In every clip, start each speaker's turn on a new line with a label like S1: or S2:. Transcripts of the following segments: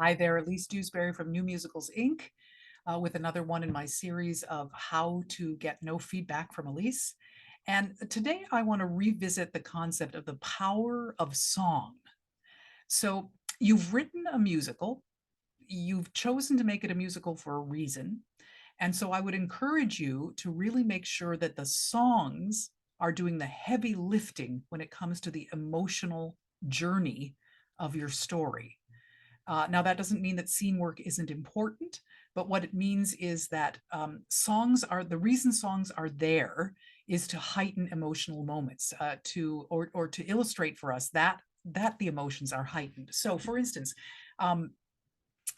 S1: Hi there, Elise from New Musicals Inc., with another one in my series of how to get no feedback from Elise. And today I want to revisit the concept of the power of song. So you've written a musical, you've chosen to make it a musical for a reason. And so I would encourage you to really make sure that the songs are doing the heavy lifting when it comes to the emotional journey of your story. Now, that doesn't mean that scene work isn't important, but what it means is that songs are the reason songs are there is to heighten emotional moments, or to illustrate for us that the emotions are heightened. So, for instance, um,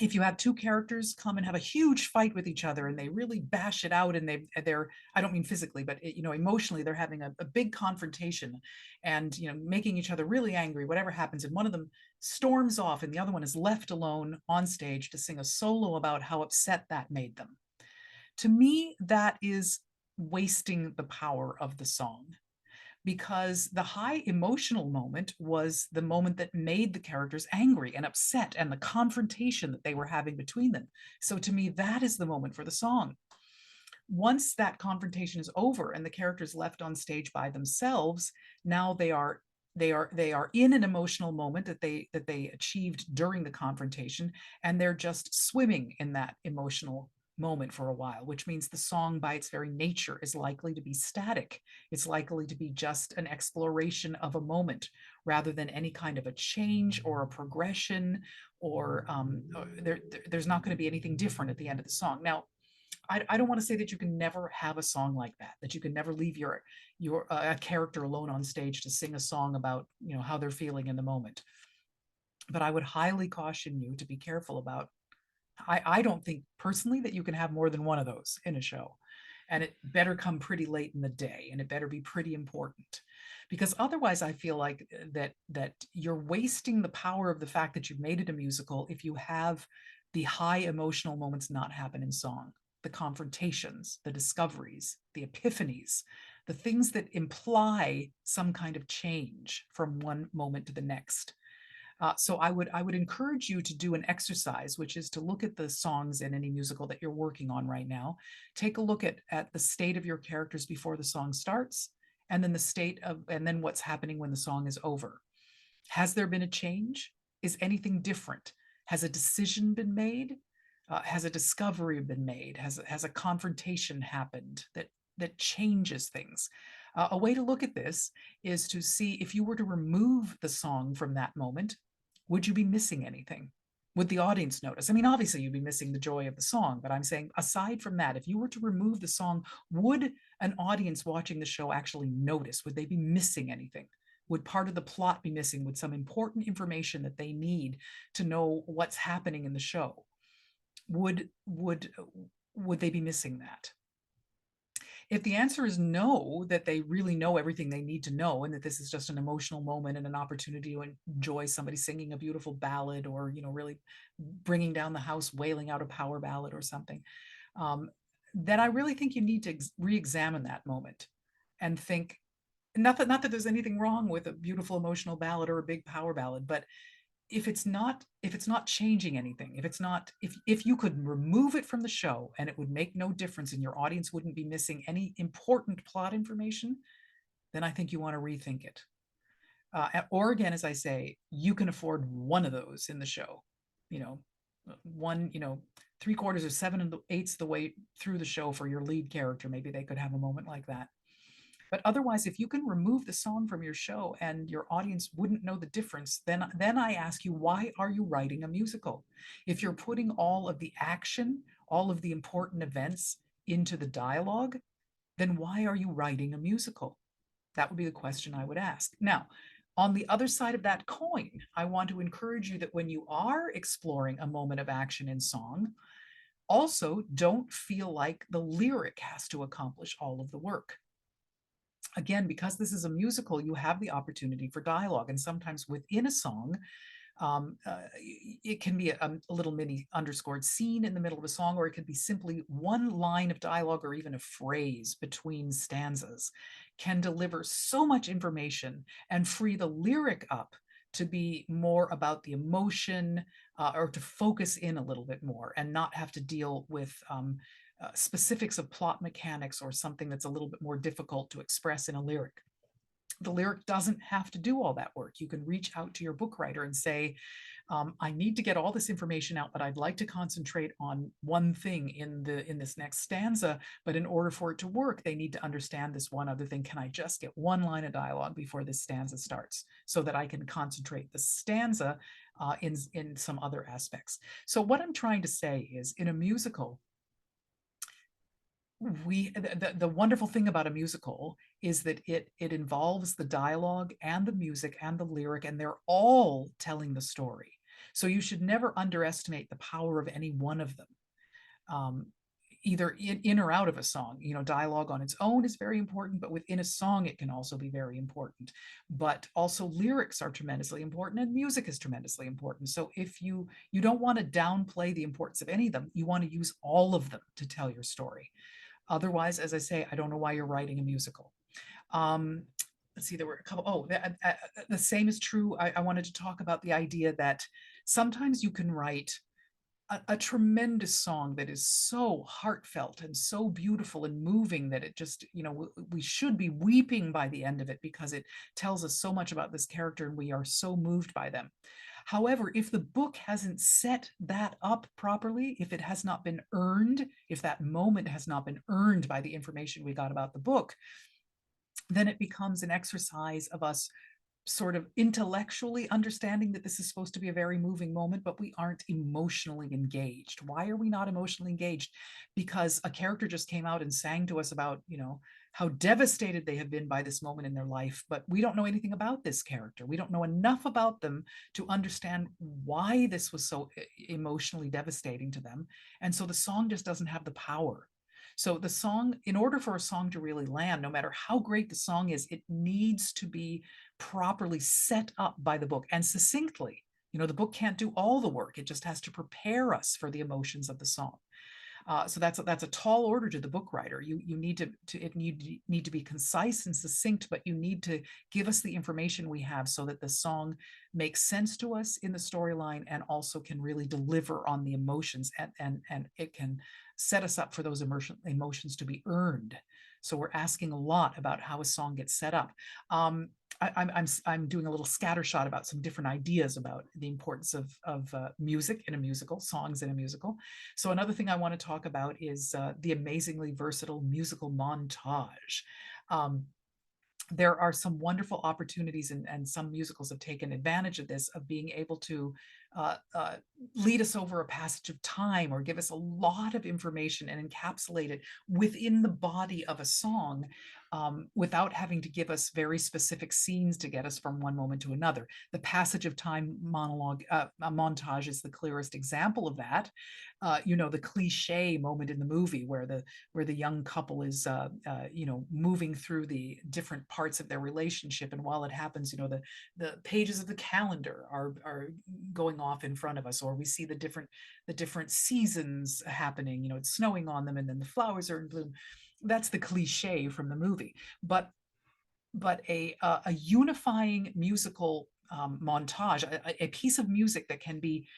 S1: if you have two characters come and have a huge fight with each other and they really bash it out and they're I don't mean physically, but emotionally they're having a big confrontation and making each other really angry, whatever happens, and one of them storms off and the other one is left alone on stage to sing a solo about how upset that made them. To me, that is wasting the power of the song, because the high emotional moment was the moment that made the characters angry and upset and the confrontation that they were having between them. So to me, that is the moment for the song. Once that confrontation is over and the characters left on stage by themselves, now they are in an emotional moment that they achieved during the confrontation, and they're just swimming in that emotional moment for a while, which means the song by its very nature is likely to be static. It's likely to be just an exploration of a moment rather than any kind of a change or a progression, or there's not going to be anything different at the end of the song. Now, I don't want to say that you can never have a song like that you can never leave your a character alone on stage to sing a song about how they're feeling in the moment. But I would highly caution you to be careful about. I don't think personally that you can have more than one of those in a show, and it better come pretty late in the day, and it better be pretty important, because otherwise I feel like that you're wasting the power of the fact that you've made it a musical if you have the high emotional moments not happen in song, the confrontations, the discoveries, the epiphanies, the things that imply some kind of change from one moment to the next. So I would encourage you to do an exercise, which is to look at the songs in any musical that you're working on right now. Take a look at the state of your characters before the song starts, and then what's happening when the song is over. Has there been a change? Is anything different? Has a decision been made? Has a discovery been made? Has a confrontation happened that changes things? A way to look at this is to see if you were to remove the song from that moment, would you be missing anything? Would the audience notice? I mean, obviously, you'd be missing the joy of the song, but I'm saying, aside from that, if you were to remove the song, would an audience watching the show actually notice? Would they be missing anything? Would part of the plot be missing? Would some important information that they need to know what's happening in the show, would would would they be missing that? If the answer is no, that they really know everything they need to know, and that this is just an emotional moment and an opportunity to enjoy somebody singing a beautiful ballad, or really bringing down the house, wailing out a power ballad or something, um, then I really think you need to re-examine that moment and think, not that there's anything wrong with a beautiful emotional ballad or a big power ballad, but if it's not changing anything, if you could remove it from the show and it would make no difference and your audience wouldn't be missing any important plot information, then I think you want to rethink it. Or again, as I say, you can afford one of those in the show. You know, one, three quarters or seven and eighths the way through the show for your lead character. Maybe they could have a moment like that. But otherwise, if you can remove the song from your show and your audience wouldn't know the difference, then I ask you, why are you writing a musical? If you're putting all of the action, all of the important events into the dialogue, then why are you writing a musical? That would be the question I would ask. Now, on the other side of that coin, I want to encourage you that when you are exploring a moment of action in song, also don't feel like the lyric has to accomplish all of the work. Again, because this is a musical, you have the opportunity for dialogue. And sometimes within a song, um, uh, it can be a little mini underscored scene in the middle of a song, or it could be simply one line of dialogue or even a phrase between stanzas can deliver so much information and free the lyric up to be more about the emotion, or to focus in a little bit more and not have to deal with specifics of plot mechanics or something that's a little bit more difficult to express in a lyric. The lyric doesn't have to do all that work. You can reach out to your book writer and say, I need to get all this information out, but I'd like to concentrate on one thing in this next stanza. But in order for it to work, they need to understand this one other thing. Can I just get one line of dialogue before this stanza starts so that I can concentrate the stanza in some other aspects? So what I'm trying to say is, in a musical, the wonderful thing about a musical is that it involves the dialogue and the music and the lyric, and they're all telling the story. So you should never underestimate the power of any one of them, um, either in or out of a song. You know, dialogue on its own is very important, but within a song, it can also be very important. But also lyrics are tremendously important, and music is tremendously important. So if you don't want to downplay the importance of any of them, you want to use all of them to tell your story. Otherwise, as I say, I don't know why you're writing a musical. Um, let's see, there were a couple. Oh, the same is true. I wanted to talk about the idea that sometimes you can write a tremendous song that is so heartfelt and so beautiful and moving that it just, we should be weeping by the end of it because it tells us so much about this character and we are so moved by them. However, if the book hasn't set that up properly, if it has not been earned, if that moment has not been earned by the information we got about the book, then it becomes an exercise of us sort of intellectually understanding that this is supposed to be a very moving moment, but we aren't emotionally engaged. Why are we not emotionally engaged? Because a character just came out and sang to us about, how devastated they have been by this moment in their life, but we don't know anything about this character. We don't know enough about them to understand why this was so emotionally devastating to them. And so the song just doesn't have the power. So the song, in order for a song to really land, no matter how great the song is, it needs to be properly set up by the book and succinctly. The book can't do all the work. It just has to prepare us for the emotions of the song. So that's a tall order to the book writer. You need to be concise and succinct, but you need to give us the information we have so that the song makes sense to us in the storyline and also can really deliver on the emotions, and it can set us up for those emotions to be earned. So we're asking a lot about how a song gets set up. I'm doing a little scattershot about some different ideas about the importance of music in a musical, songs in a musical. So another thing I want to talk about is the amazingly versatile musical montage. Um, there are some wonderful opportunities, and some musicals have taken advantage of this, of being able to uh, uh, lead us over a passage of time or give us a lot of information and encapsulate it within the body of a song, without having to give us very specific scenes to get us from one moment to another. The passage of time montage is the clearest example of that. The cliche moment in the movie where the young couple is moving through the different parts of their relationship, and while it happens, the pages of the calendar are going off in front of us, or we see the different seasons happening. It's snowing on them and then the flowers are in bloom. That's the cliche from the movie, but a unifying musical montage, a piece of music that can be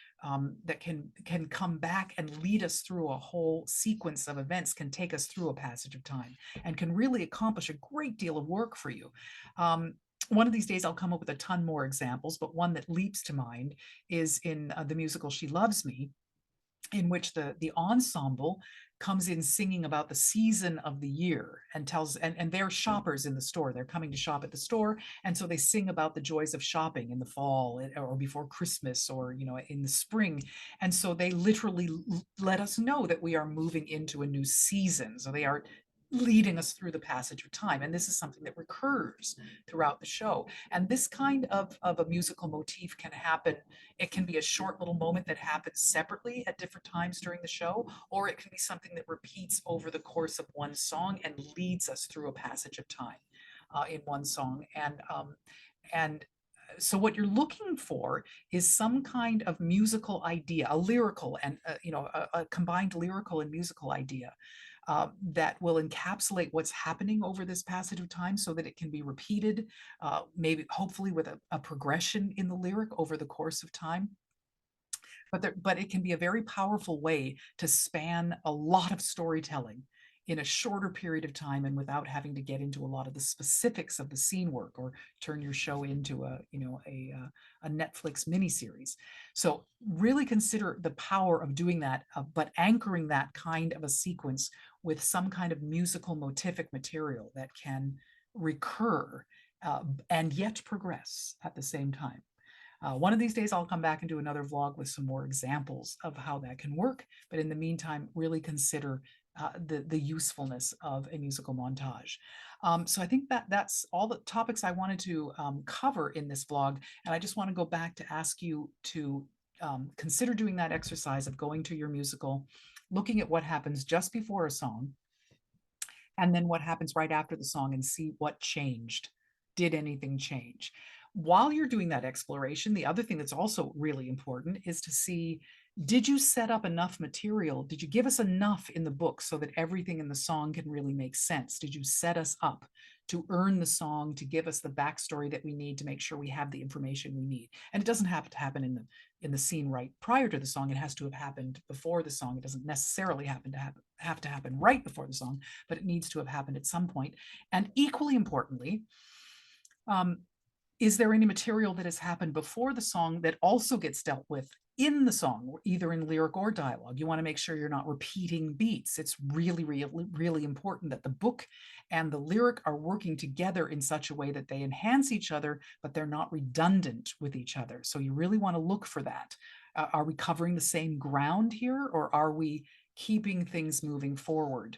S1: that can come back and lead us through a whole sequence of events, can take us through a passage of time, and can really accomplish a great deal of work for you. One of these days I'll come up with a ton more examples, but one that leaps to mind is in the musical She Loves Me, in which the ensemble comes in singing about the season of the year and and they're shoppers in the store. They're coming to shop at the store, and so they sing about the joys of shopping in the fall, or before Christmas, or in the spring. And so they literally let us know that we are moving into a new season. So they are leading us through the passage of time, and this is something that recurs throughout the show. And this kind of a musical motif can happen. It can be a short little moment that happens separately at different times during the show, or it can be something that repeats over the course of one song and leads us through a passage of time in one song. And so what you're looking for is some kind of musical idea, a lyrical and a combined lyrical and musical idea, that will encapsulate what's happening over this passage of time so that it can be repeated, maybe hopefully with a progression in the lyric over the course of time. But it can be a very powerful way to span a lot of storytelling in a shorter period of time and without having to get into a lot of the specifics of the scene work or turn your show into a Netflix miniseries. So really consider the power of doing that, but anchoring that kind of a sequence with some kind of musical motivic material that can recur and yet progress at the same time. One of these days, I'll come back and do another vlog with some more examples of how that can work. But in the meantime, really consider the usefulness of a musical montage. So I think that's all the topics I wanted to cover in this vlog. And I just want to go back to ask you to consider doing that exercise of going to your musical, looking at what happens just before a song, and then what happens right after the song, and see what changed. Did anything change? While you're doing that exploration, the other thing that's also really important is to see, did you set up enough material? Did you give us enough in the book so that everything in the song can really make sense? Did you set us up to earn the song, to give us the backstory that we need to make sure we have the information we need? And it doesn't have to happen in the scene right prior to the song. It has to have happened before the song. It doesn't necessarily have to happen right before the song, but it needs to have happened at some point. And equally importantly, is there any material that has happened before the song that also gets dealt with in the song, either in lyric or dialogue? You want to make sure you're not repeating beats. It's really, really, really important that the book and the lyric are working together in such a way that they enhance each other, but they're not redundant with each other. So you really want to look for that. Are we covering the same ground here, or are we keeping things moving forward?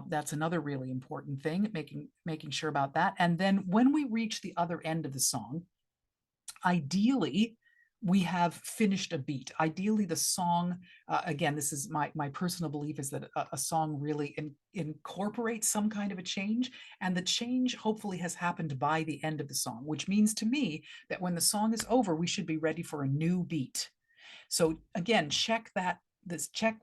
S1: That's another really important thing, making sure about that. And then when we reach the other end of the song, ideally, we have finished a beat. Ideally, the song, again, this is my personal belief, is that a song really incorporates some kind of a change, and the change hopefully has happened by the end of the song, which means to me that when the song is over, we should be ready for a new beat. So again, check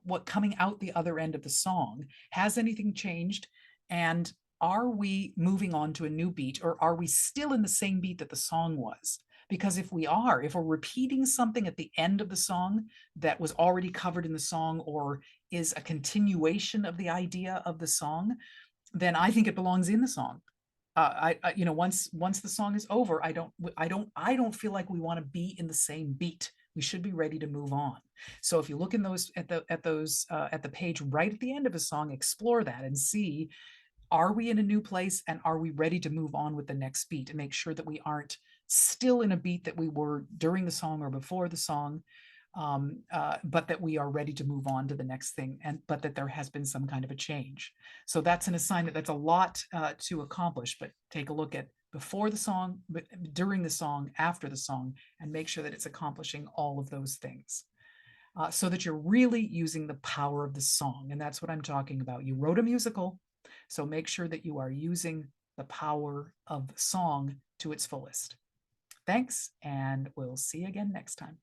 S1: what coming out the other end of the song. Has anything changed? And are we moving on to a new beat, or are we still in the same beat that the song was? Because if we're repeating something at the end of the song that was already covered in the song, or is a continuation of the idea of the song, then I think it belongs in the song. Once the song is over, I don't feel like we want to be in the same beat. We should be ready to move on. So if you look in those at the page right at the end of a song, explore that and see, are we in a new place, and are we ready to move on with the next beat, and make sure that we aren't still in a beat that we were during the song or before the song, but that we are ready to move on to the next thing, but that there has been some kind of a change. So that's an assignment. That's a lot to accomplish, but take a look at before the song, during the song, after the song, and make sure that it's accomplishing all of those things. So that you're really using the power of the song. And that's what I'm talking about. You wrote a musical, so make sure that you are using the power of the song to its fullest. Thanks, and we'll see you again next time.